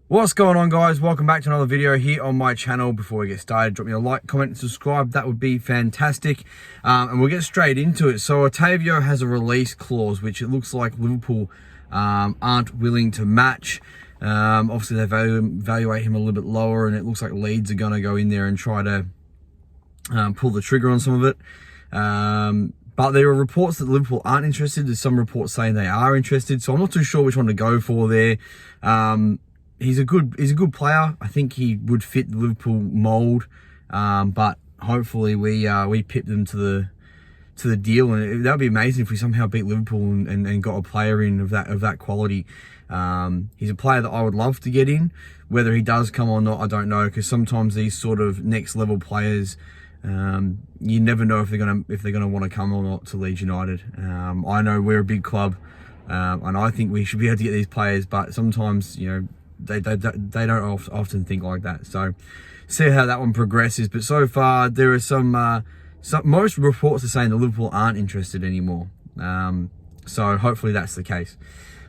What's going on, guys? Welcome back to another video here on my channel. Before we get started, drop me a like, comment and subscribe. That would be fantastic. And we'll get straight into it. So Otavio has a release clause which it looks like Liverpool aren't willing to match. Obviously they evaluate him a little bit lower, and it looks like Leeds are going to go in there and try to pull the trigger on some of it. But there are reports that Liverpool aren't interested. There's some reports saying they are interested, so I'm not too sure which one to go for there. He's a good player. I think he would fit the Liverpool mold, but hopefully we pip them to the deal, and that would be amazing if we somehow beat Liverpool and got a player in of that quality. He's a player that I would love to get in. Whether he does come or not, I don't know, because sometimes these sort of next level players, you never know if they're gonna want to come or not to Leeds United. I know we're a big club, and I think we should be able to get these players, but sometimes they don't often think like that. So see how that one progresses. But so far there are some most reports are saying that Liverpool aren't interested anymore. So hopefully that's the case.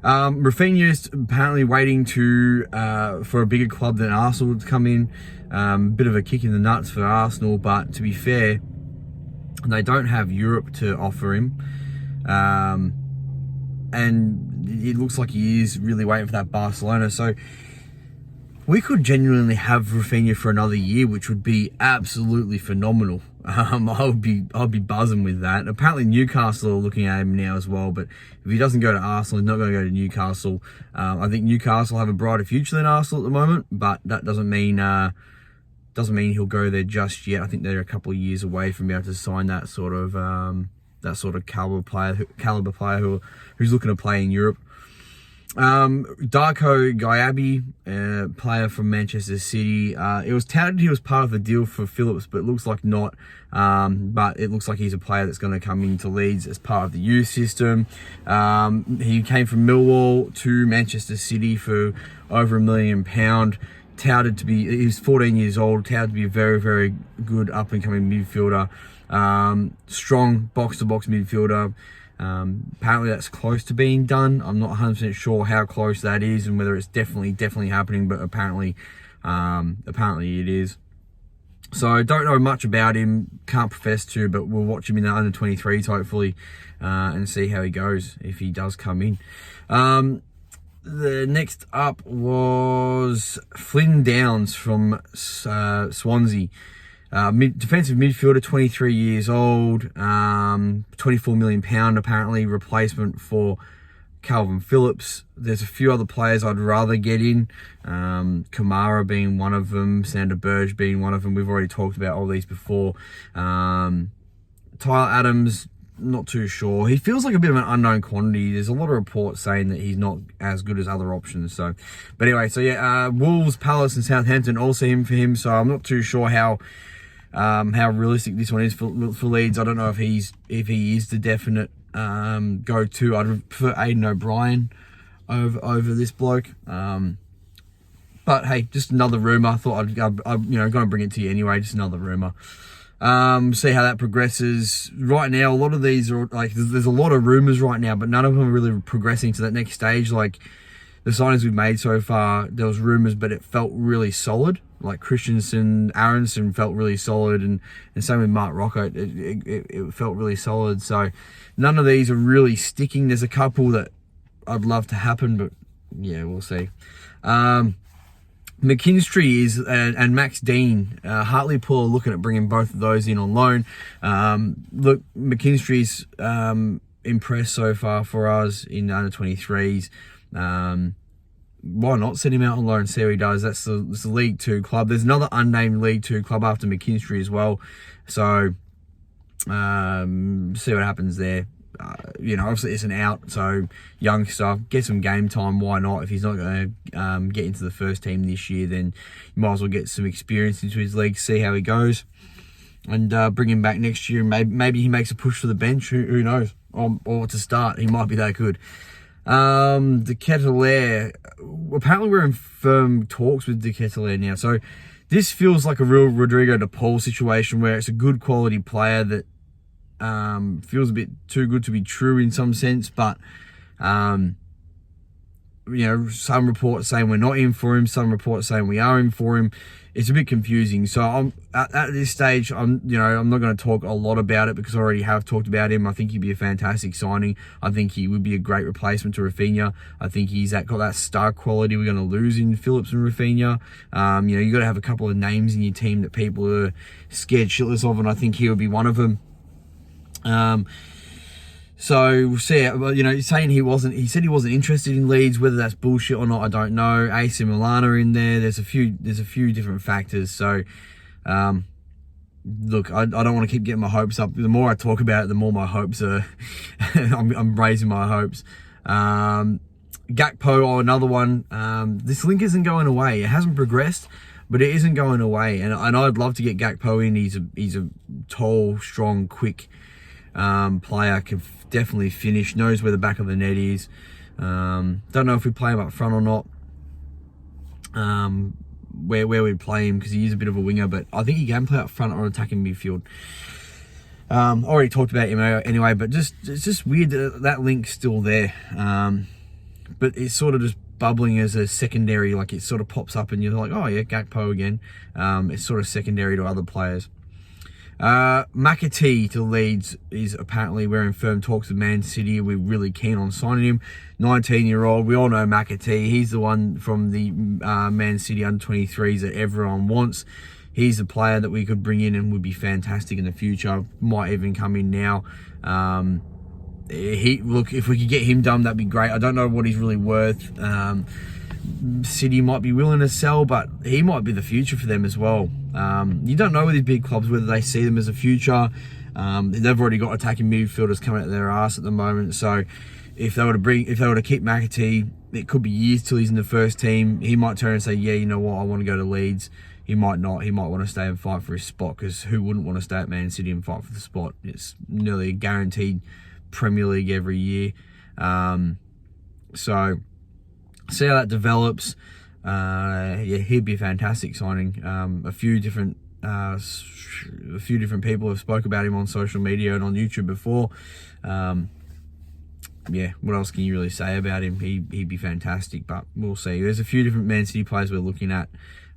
Rafinha's apparently waiting for a bigger club than Arsenal to come in. Bit of a kick in the nuts for Arsenal, but to be fair, they don't have Europe to offer him. And it looks like he is really waiting for that Barcelona. So we could genuinely have Rafinha for another year, which would be absolutely phenomenal. I'd be buzzing with that. Apparently Newcastle are looking at him now as well, but if he doesn't go to Arsenal, he's not going to go to Newcastle. I think Newcastle have a brighter future than Arsenal at the moment, but that doesn't mean he'll go there just yet. I think they're a couple of years away from being able to sign that sort of caliber player who's looking to play in Europe. Darko Gyabi, player from Manchester City. It was touted he was part of the deal for Phillips, but it looks like not. But it looks like he's a player that's going to come into Leeds as part of the youth system. He came from Millwall to Manchester City for over £1 million. Touted to be, he's 14 years old, touted to be a very, very good up-and-coming midfielder. Strong box-to-box midfielder. Apparently that's close to being done. I'm not 100% sure how close that is and whether it's definitely happening, but apparently it is. So I don't know much about him, can't profess to, but we'll watch him in the under-23s hopefully, and see how he goes if he does come in. The next up was Flynn Downs from Swansea. Defensive midfielder, 23 years old, £24 million apparently, replacement for Calvin Phillips. There's a few other players I'd rather get in, Kamara being one of them, Sander Berge being one of them. We've already talked about all these before. Tyler Adams, not too sure. He feels like a bit of an unknown quantity. There's a lot of reports saying that he's not as good as other options. So, but anyway, so yeah, Wolves, Palace, and Southampton also in for him. So I'm not too sure how realistic this one is for Leeds. I don't know if he is the definite go-to. I'd prefer Aidan O'Brien over this bloke. But hey, just another rumor. I thought I'm going to bring it to you anyway. Just another rumor. See how that progresses. Right now, a lot of these are like, there's a lot of rumors right now, but none of them are really progressing to that next stage. Like the signings we've made so far, there was rumors, but it felt really solid. Like Christensen, Aronson felt really solid, and same with Mark Rocco. It felt really solid. So none of these are really sticking. There's a couple that I'd love to happen, but yeah, we'll see. McKinstry is and Max Dean, Hartlepool are looking at bringing both of those in on loan. Look, McKinstry's impressed so far for us in under 23s. Why not send him out on loan and see how he does? That's the League 2 club. There's another unnamed League 2 club after McKinstry as well. So see what happens there. Obviously it's an out, so youngster, get some game time. Why not? If he's not going to get into the first team this year, then you might as well get some experience into his league, see how he goes, and bring him back next year. Maybe he makes a push for the bench. Who knows? Or to start, he might be that good. De Ketelaere, apparently we're in firm talks with De Ketelaere now. So this feels like a real Rodrigo de Paul situation where it's a good quality player that feels a bit too good to be true in some sense, but some reports saying we're not in for him, some reports saying we are in for him. It's a bit confusing. So I'm at this stage, I'm not going to talk a lot about it because I already have talked about him. I think he'd be a fantastic signing. I think he would be a great replacement to Rafinha. I think he's got that star quality we're going to lose in Phillips and Rafinha. You got to have a couple of names in your team that people are scared shitless of, and I think he would be one of them. So we'll see. Saying he said he wasn't interested in Leeds. Whether that's bullshit or not, I don't know. AC Milan are in there. There's a few different factors. So, look, I don't want to keep getting my hopes up. The more I talk about it, the more my hopes are. I'm raising my hopes. Gakpo, another one. This link isn't going away. It hasn't progressed, but it isn't going away. And I'd love to get Gakpo in. He's a tall, strong, quick player, can definitely finish, knows where the back of the net is. Don't know if we play him up front or not, where we'd play him, because he is a bit of a winger, but I think he can play up front or attacking midfield. Already talked about him anyway, but it's just weird that link's still there. But it's sort of just bubbling as a secondary, like it sort of pops up and you're like, oh yeah, Gakpo again. It's sort of secondary to other players. McAtee to Leeds is apparently, we're in firm talks with Man City. We're really keen on signing him. 19-year-old. We all know McAtee. He's the one from the Man City under-23s that everyone wants. He's the player that we could bring in and would be fantastic in the future. Might even come in now. Look, if we could get him done, that'd be great. I don't know what he's really worth. City might be willing to sell, but he might be the future for them as well. You don't know with these big clubs whether they see them as a future. They've already got attacking midfielders coming out of their arse at the moment. So if they were to keep McAtee, it could be years till he's in the first team. He might turn and say, yeah, you know what, I want to go to Leeds. He might not. He might want to stay and fight for his spot, because who wouldn't want to stay at Man City and fight for the spot? It's nearly a guaranteed Premier League every year. So see how that develops. Yeah, he'd be a fantastic signing. A few different people have spoke about him on social media and on YouTube before. Yeah, what else can you really say about him? He'd be fantastic, but we'll see. There's a few different Man City players we're looking at.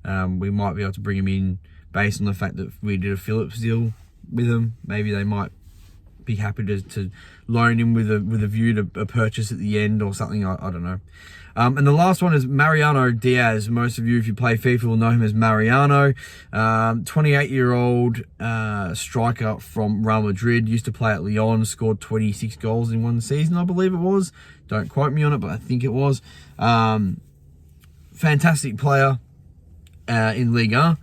We might be able to bring him in based on the fact that we did a Phillips deal with him. Maybe they might be happy to loan him with a view to a purchase at the end or something. I don't know. And the last one is Mariano Diaz. Most of you, if you play FIFA, will know him as Mariano. 28-year-old striker from Real Madrid. Used to play at Lyon. Scored 26 goals in one season, I believe it was. Don't quote me on it, but I think it was. Fantastic player in Liga.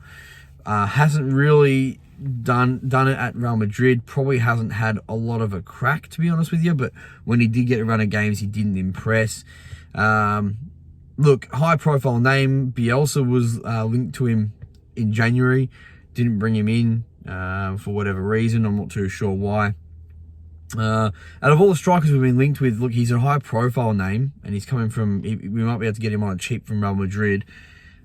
Hasn't really done it at Real Madrid. Probably hasn't had a lot of a crack, to be honest with you, but when he did get a run of games, he didn't impress. Look, high profile name. Bielsa was linked to him in January. Didn't bring him in for whatever reason. I'm not too sure why. Out of all the strikers we've been linked with, look, he's a high profile name, and he's coming from, we might be able to get him on a cheap from Real Madrid.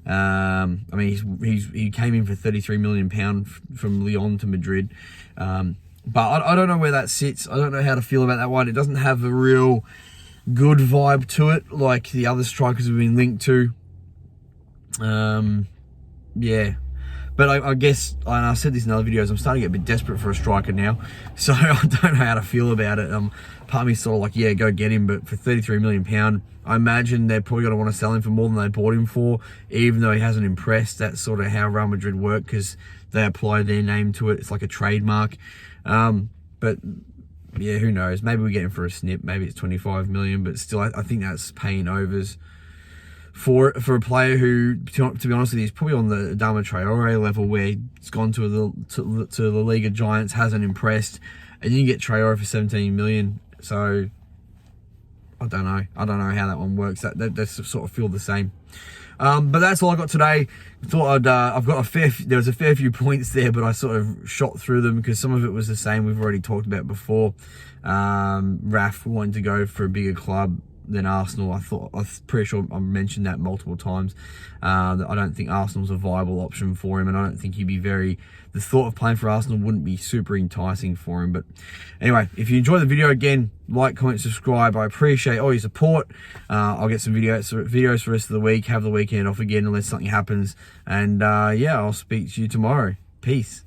I mean, he came in for £33 million from Lyon to Madrid. But I don't know where that sits. I don't know how to feel about that one. It doesn't have a real good vibe to it like the other strikers we've been linked to. Yeah. But I guess, and I said this in other videos, I'm starting to get a bit desperate for a striker now. So I don't know how to feel about it. Part of me sort of like, yeah, go get him. But for £33 million, I imagine they're probably going to want to sell him for more than they bought him for, even though he hasn't impressed. That's sort of how Real Madrid work, because they apply their name to it. It's like a trademark. But yeah, who knows? Maybe we get him for a snip. Maybe it's 25 million, but still, I think that's paying overs for a player who, to be honest with you, is probably on the Adama Traore level, where he's gone to the League of Giants, hasn't impressed, and you can get Traore for 17 million. So I don't know how that one works. That sort of feel the same. But that's all I got today. Thought I've got there was a fair few points there, but I sort of shot through them because some of it was the same we've already talked about before. Raf wanting to go for a bigger club. than Arsenal. I'm pretty sure I mentioned that multiple times. That I don't think Arsenal's a viable option for him, and I don't think the thought of playing for Arsenal wouldn't be super enticing for him. But anyway, if you enjoyed the video, again, like, comment, subscribe. I appreciate all your support. I'll get some videos for the rest of the week, have the weekend off again unless something happens. And yeah, I'll speak to you tomorrow. Peace.